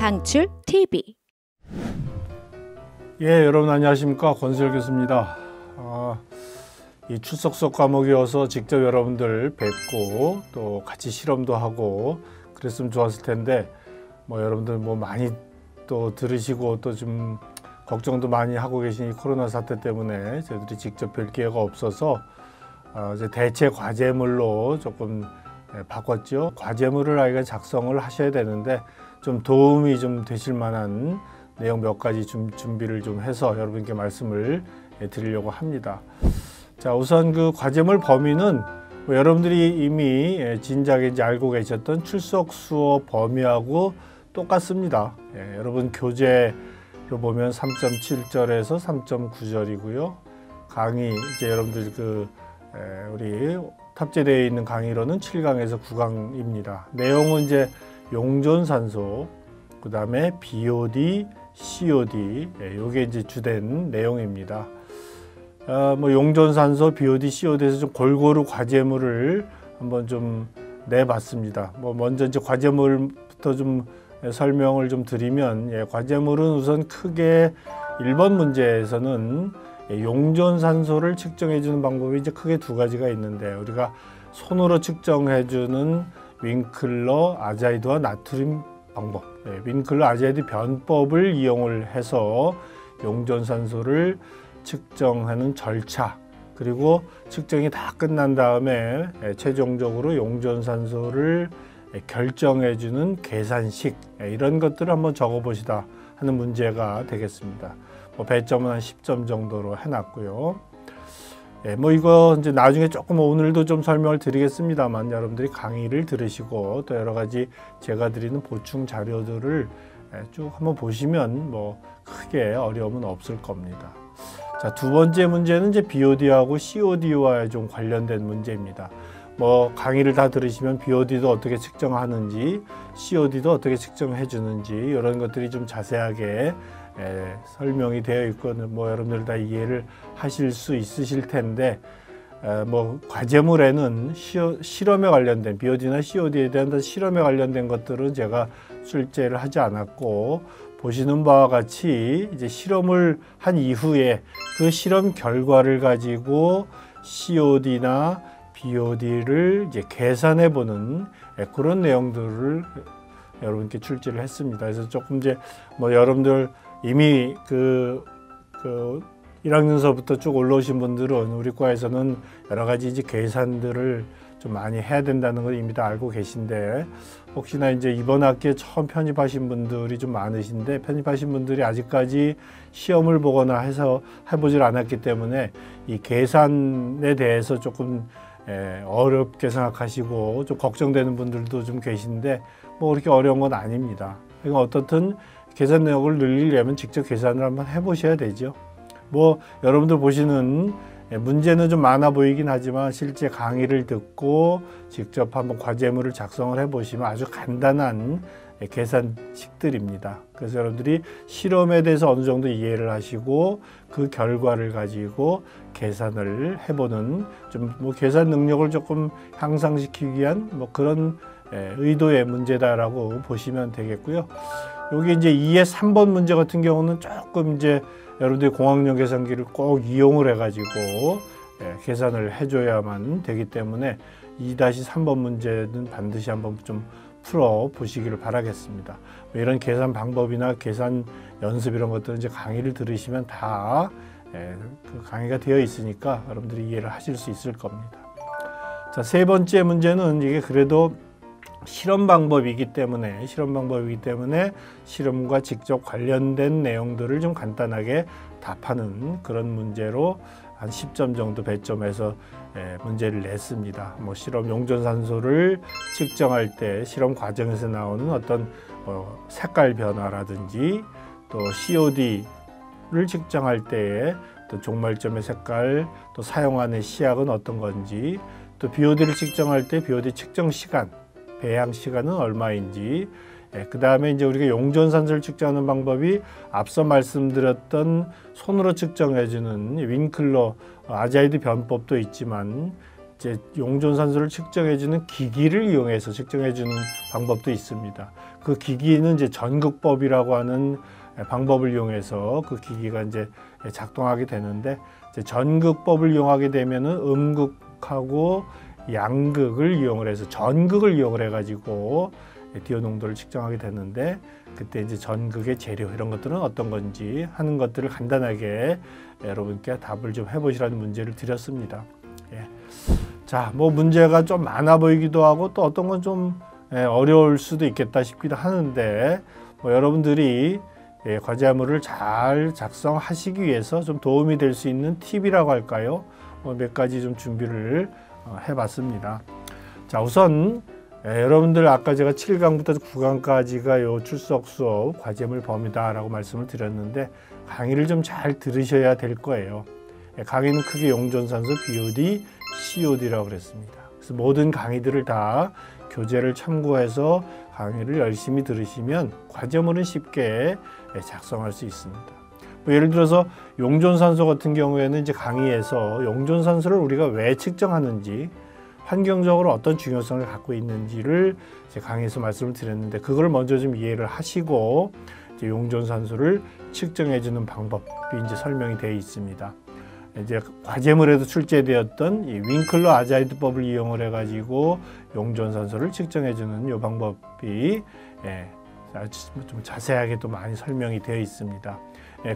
방출 TV. 예, 여러분 안녕하십니까, 권수열 교수입니다. 이 출석 수업 과목이어서 직접 여러분들 뵙고 또 같이 실험도 하고 그랬으면 좋았을 텐데 여러분들 많이 또 들으시고 또 좀 걱정도 많이 하고 계신 이 코로나 사태 때문에 저희들이 직접 뵐 기회가 없어서 이제 대체 과제물로 조금 바꿨죠. 과제물을 아이가 작성을 하셔야 되는데 좀 도움이 좀 되실 만한 내용 몇 가지 좀 준비를 좀 해서 여러분께 말씀을 드리려고 합니다. 자, 우선 그 과제물 범위는 여러분들이 이미 진작에 이제 알고 계셨던 출석 수업 범위하고 똑같습니다. 여러분 교재로 보면 3.7절에서 3.9절이고요. 강의 이제 여러분들 우리 탑재되어 있는 강의로는 7강에서 9강입니다. 내용은 이제 용존산소, 그 다음에 BOD, COD, 요게 이제 주된 내용입니다. 용존산소, BOD, COD에서 좀 골고루 과제물을 한번 좀 내봤습니다. 먼저 이제 과제물부터 좀 설명을 좀 드리면, 과제물은 우선 크게 1번 문제에서는 용존산소를 측정해 주는 방법이 이제 크게 두 가지가 있는데, 우리가 손으로 측정해 주는 윙클러 아자이드와 나트륨 방법, 윙클러 아자이드 변법을 이용을 해서 용존산소를 측정하는 절차, 그리고 측정이 다 끝난 다음에 최종적으로 용존산소를 결정해 주는 계산식, 이런 것들을 한번 적어 보시다 하는 문제가 되겠습니다. 배점은 한 10점 정도로 해놨고요. 이거 이제 나중에 조금 오늘도 좀 설명을 드리겠습니다만, 여러분들이 강의를 들으시고 또 여러 가지 제가 드리는 보충 자료들을 쭉 한번 보시면 크게 어려움은 없을 겁니다. 자, 두 번째 문제는 이제 BOD하고 COD와 좀 관련된 문제입니다. 강의를 다 들으시면 BOD도 어떻게 측정하는지, COD도 어떻게 측정해 주는지, 이런 것들이 좀 자세하게 설명이 되어 있고 여러분들 다 이해를 하실 수 있으실 텐데, 과제물에는 실험에 관련된 BOD나 COD에 대한 실험에 관련된 것들은 제가 출제를 하지 않았고, 보시는 바와 같이 이제 실험을 한 이후에 그 실험 결과를 가지고 COD나 BOD를 이제 계산해 보는 그런 내용들을 여러분께 출제를 했습니다. 그래서 조금 이제 여러분들 이미 1학년서부터 쭉 올라오신 분들은 우리 과에서는 여러 가지 이제 계산들을 좀 많이 해야 된다는 걸 이미 다 알고 계신데, 혹시나 이제 이번 학기에 처음 편입하신 분들이 좀 많으신데, 편입하신 분들이 아직까지 시험을 보거나 해서 해보질 않았기 때문에 이 계산에 대해서 조금 어렵게 생각하시고 좀 걱정되는 분들도 좀 계신데, 그렇게 어려운 건 아닙니다. 그러니까 어떻든 계산 내역을 늘리려면 직접 계산을 한번 해보셔야 되죠. 여러분들 보시는 문제는 좀 많아 보이긴 하지만 실제 강의를 듣고 직접 한번 과제물을 작성을 해보시면 아주 간단한 계산식들입니다. 그래서 여러분들이 실험에 대해서 어느 정도 이해를 하시고 그 결과를 가지고 계산을 해보는, 좀 계산 능력을 조금 향상시키기 위한 그런 의도의 문제다라고 보시면 되겠고요. 여기 이제 2의 3번 문제 같은 경우는 조금 이제 여러분들이 공학용 계산기를 꼭 이용을 해가지고 계산을 해줘야만 되기 때문에 2-3번 문제는 반드시 한번 좀 풀어 보시기를 바라겠습니다. 이런 계산 방법이나 계산 연습 이런 것들은 이제 강의를 들으시면 다 그 강의가 되어 있으니까 여러분들이 이해를 하실 수 있을 겁니다. 자, 세 번째 문제는 이게 그래도 실험 방법이기 때문에 실험과 직접 관련된 내용들을 좀 간단하게 답하는 그런 문제로 한 10점 정도 배점해서 문제를 냈습니다. 실험 용존산소를 측정할 때 실험 과정에서 나오는 어떤 색깔 변화라든지, 또 COD를 측정할 때의 또 종말점의 색깔, 또 사용하는 시약은 어떤 건지, 또 BOD를 측정할 때 BOD 측정 시간, 배양 시간은 얼마인지, 그 다음에 이제 우리가 용존산소를 측정하는 방법이 앞서 말씀드렸던 손으로 측정해주는 윙클러 아자이드 변법도 있지만, 이제 용존산소를 측정해주는 기기를 이용해서 측정해주는 방법도 있습니다. 그 기기는 이제 전극법이라고 하는 방법을 이용해서 그 기기가 이제 작동하게 되는데, 이제 전극법을 이용하게 되면은 음극하고 양극을 이용을 해서 전극을 이용을 해가지고 디오 농도를 측정하게 되는데, 그때 이제 전극의 재료 이런 것들은 어떤 건지 하는 것들을 간단하게 여러분께 답을 좀 해보시라는 문제를 드렸습니다. 예. 자, 뭐 문제가 좀 많아 보이기도 하고 또 어떤 건 좀 어려울 수도 있겠다 싶기도 하는데, 뭐 여러분들이 과제물을 잘 작성하시기 위해서 좀 도움이 될 수 있는 팁이라고 할까요? 몇 가지 좀 준비를 해봤습니다. 자, 우선 여러분들 아까 제가 7강부터 9강까지가 요 출석 수업 과제물 범위다라고 말씀을 드렸는데, 강의를 좀 잘 들으셔야 될 거예요. 강의는 크게 용존산소, BOD, COD라고 그랬습니다. 그래서 모든 강의들을 다 교재를 참고해서 강의를 열심히 들으시면 과제물은 쉽게 작성할 수 있습니다. 뭐 예를 들어서 용존산소 같은 경우에는 이제 강의에서 용존산소를 우리가 왜 측정하는지, 환경적으로 어떤 중요성을 갖고 있는지를 이제 강의에서 말씀을 드렸는데, 그걸 먼저 좀 이해를 하시고 이제 용존산소를 측정해 주는 방법이 이제 설명이 되어 있습니다. 이제 과제물에도 출제되었던 이 윙클러 아자이드법을 이용을 해가지고 용존산소를 측정해 주는 이 방법이 좀 자세하게 또 많이 설명이 되어 있습니다.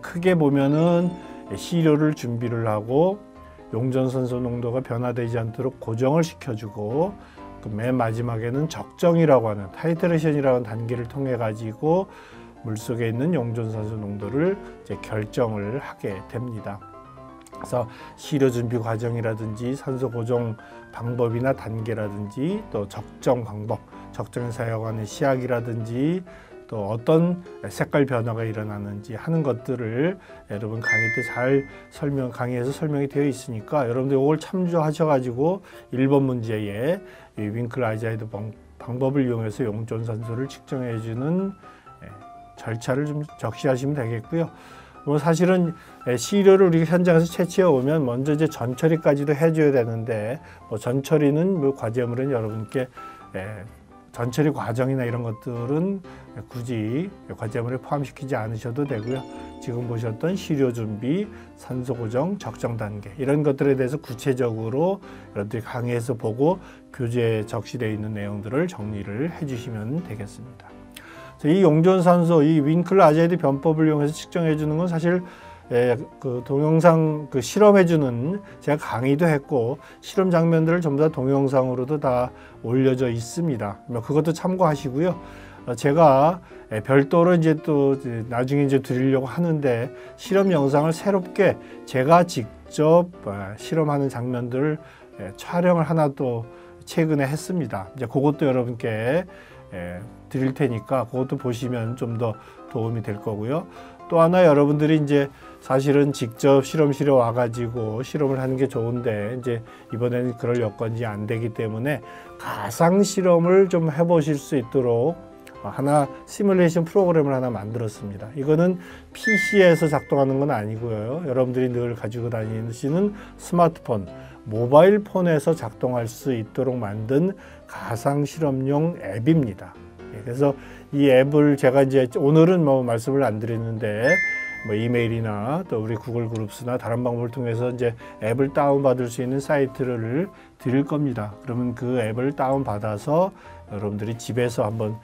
크게 보면은 시료를 준비를 하고 용존산소 농도가 변화되지 않도록 고정을 시켜주고, 그 맨 마지막에는 적정이라고 하는 타이트레이션이라고 하는 단계를 통해 가지고 물속에 있는 용존산소 농도를 이제 결정을 하게 됩니다. 그래서 시료 준비 과정이라든지 산소 고정 방법이나 단계라든지 또 적정 방법, 적정에 사용하는 시약이라든지 또 어떤 색깔 변화가 일어나는지 하는 것들을 여러분 강의 때 잘 강의에서 설명이 되어 있으니까 여러분들 이걸 참조하셔가지고 1번 문제에 이 윙클 아자이드 방법을 이용해서 용존산소를 측정해주는 절차를 좀 적시하시면 되겠고요. 뭐 사실은 시료를 우리가 현장에서 채취해 오면 먼저 이제 전처리까지도 해줘야 되는데, 뭐 전처리는 뭐 과제물은 여러분께 전처리 과정이나 이런 것들은 굳이 과제물에 포함시키지 않으셔도 되고요. 지금 보셨던 시료 준비, 산소 고정, 적정 단계 이런 것들에 대해서 구체적으로 여러분들이 강의에서 보고 교재에 적시되어 있는 내용들을 정리를 해주시면 되겠습니다. 이 용존산소, 이 윙클러 아자이드 변법을 이용해서 측정해 주는 건 사실 그 동영상 그 실험해 주는, 제가 강의도 했고 실험 장면들을 전부 다 동영상으로도 다 올려져 있습니다. 그것도 참고하시고요. 제가 별도로 이제 또 나중에 이제 드리려고 하는데, 실험 영상을 새롭게 제가 직접 실험하는 장면들을 촬영을 하나 또 최근에 했습니다. 이제 그것도 여러분께 드릴 테니까 그것도 보시면 좀 더 도움이 될 거고요. 또 하나 여러분들이 이제 사실은 직접 실험실에 와가지고 실험을 하는 게 좋은데, 이제 이번에는 그럴 여건이 안 되기 때문에 가상 실험을 좀 해보실 수 있도록 하나 시뮬레이션 프로그램을 하나 만들었습니다. 이거는 PC에서 작동하는 건 아니고요. 여러분들이 늘 가지고 다니시는 스마트폰, 모바일 폰에서 작동할 수 있도록 만든 가상 실험용 앱입니다. 그래서 이 앱을 제가 이제 오늘은 뭐 말씀을 안 드리는데, 뭐 이메일이나 또 우리 구글 그룹스나 다른 방법을 통해서 이제 앱을 다운받을 수 있는 사이트를 드릴 겁니다. 그러면 그 앱을 다운받아서 여러분들이 집에서 한번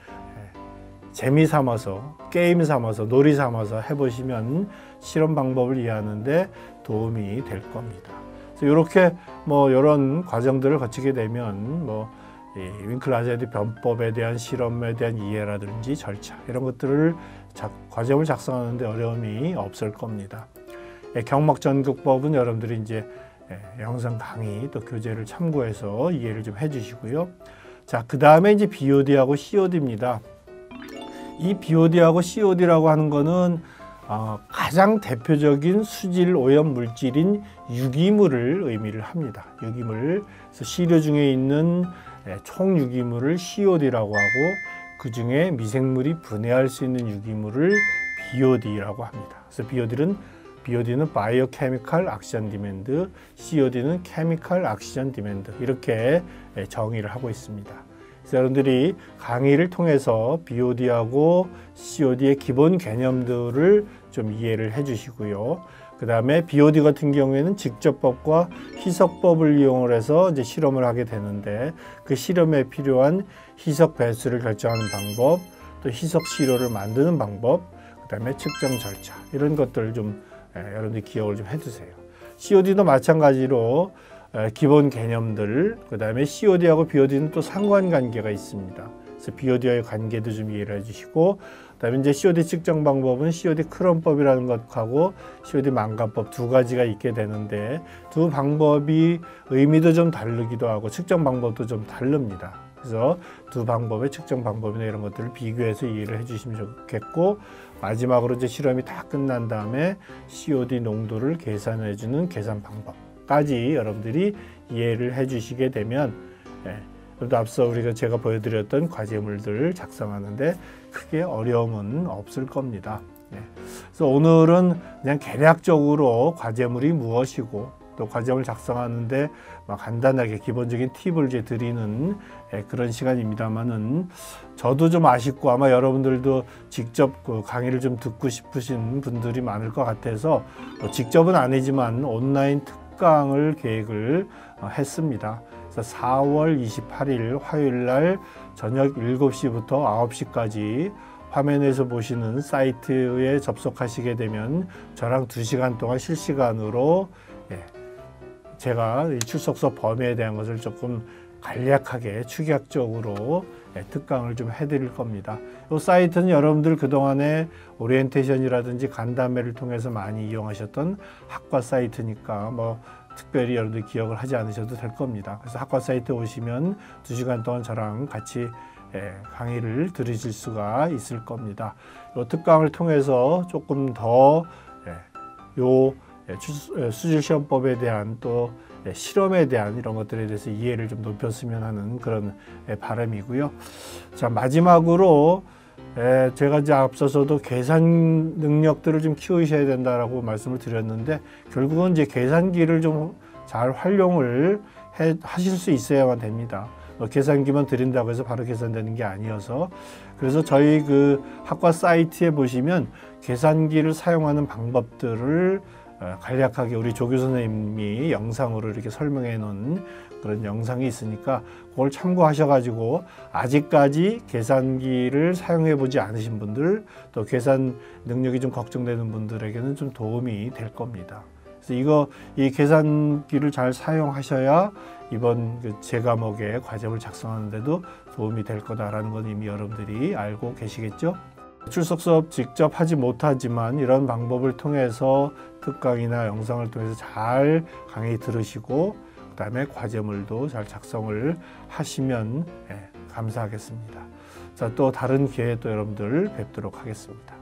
재미 삼아서, 게임 삼아서, 놀이 삼아서 해보시면 실험 방법을 이해하는데 도움이 될 겁니다. 그래서 이렇게 뭐 이런 과정들을 거치게 되면 뭐 윙클러 아자이드 변법에 대한 실험에 대한 이해라든지 절차 이런 것들을 과제물 작성하는데 어려움이 없을 겁니다. 경막전극법은 여러분들이 이제 영상 강의 또 교재를 참고해서 이해를 좀 해주시고요. 자, 그 다음에 이제 BOD하고 COD입니다. 이 BOD하고 COD라고 하는 거는 가장 대표적인 수질 오염 물질인 유기물을 의미를 합니다. 유기물. 그래서 시료 중에 있는 총 유기물을 COD라고 하고, 그 중에 미생물이 분해할 수 있는 유기물을 BOD라고 합니다. 그래서 BOD는 Biochemical Oxygen Demand, COD는 Chemical Oxygen Demand 이렇게 정의를 하고 있습니다. 그래서 여러분들이 강의를 통해서 BOD하고 COD의 기본 개념들을 좀 이해를 해 주시고요. 그 다음에 BOD 같은 경우에는 직접법과 희석법을 이용을 해서 이제 실험을 하게 되는데, 그 실험에 필요한 희석 배수를 결정하는 방법, 또 희석 시료를 만드는 방법, 그 다음에 측정 절차, 이런 것들을 좀 여러분들이 기억을 좀 해두세요. COD도 마찬가지로 기본 개념들, 그 다음에 COD하고 BOD는 또 상관관계가 있습니다. 그래서 BOD와의 관계도 좀 이해를 해주시고, 그다음에 이제 COD 측정 방법은 COD 크롬법이라는 것하고 COD 만가법 두 가지가 있게 되는데, 두 방법이 의미도 좀 다르기도 하고 측정 방법도 좀 다릅니다. 그래서 두 방법의 측정 방법이나 이런 것들을 비교해서 이해를 해주시면 좋겠고, 마지막으로 이제 실험이 다 끝난 다음에 COD 농도를 계산해주는 계산 방법까지 여러분들이 이해를 해주시게 되면, 그래도 앞서 제가 보여드렸던 과제물들을 작성하는데 크게 어려움은 없을 겁니다. 그래서 오늘은 그냥 개략적으로 과제물이 무엇이고 또 과제물 작성하는데 간단하게 기본적인 팁을 이제 드리는 그런 시간입니다만은, 저도 좀 아쉽고 아마 여러분들도 직접 그 강의를 좀 듣고 싶으신 분들이 많을 것 같아서 직접은 아니지만 온라인 특강을 계획을 했습니다. 그래서 4월 28일 화요일 날 저녁 7시부터 9시까지 화면에서 보시는 사이트에 접속하시게 되면 저랑 2시간 동안 실시간으로 제가 출석서 범위에 대한 것을 조금 간략하게 축약적으로 특강을 좀 해드릴 겁니다. 이 사이트는 여러분들 그동안에 오리엔테이션이라든지 간담회를 통해서 많이 이용하셨던 학과 사이트니까 특별히 여러분들 기억을 하지 않으셔도 될 겁니다. 그래서 학과 사이트에 오시면 2시간 동안 저랑 같이 강의를 들으실 수가 있을 겁니다. 이 특강을 통해서 조금 더 수질시험법에 대한 또 실험에 대한 이런 것들에 대해서 이해를 좀 높였으면 하는 그런 바람이고요. 자, 마지막으로 제가 이제 앞서서도 계산 능력들을 좀 키우셔야 된다라고 말씀을 드렸는데, 결국은 이제 계산기를 좀 잘 활용을 하실 수 있어야만 됩니다. 계산기만 드린다고 해서 바로 계산되는 게 아니어서, 그래서 저희 그 학과 사이트에 보시면 계산기를 사용하는 방법들을 간략하게 우리 조교 선생님이 영상으로 이렇게 설명해 놓은 그런 영상이 있으니까 그걸 참고하셔가지고 아직까지 계산기를 사용해 보지 않으신 분들, 또 계산 능력이 좀 걱정되는 분들에게는 좀 도움이 될 겁니다. 그래서 이 계산기를 잘 사용하셔야 이번 제 과목의 과제를 작성하는데도 도움이 될 거다라는 건 이미 여러분들이 알고 계시겠죠? 출석 수업 직접 하지 못하지만 이런 방법을 통해서 특강이나 영상을 통해서 잘 강의 들으시고 그다음에 과제물도 잘 작성을 하시면 감사하겠습니다. 자, 또 다른 기회에 또 여러분들 뵙도록 하겠습니다.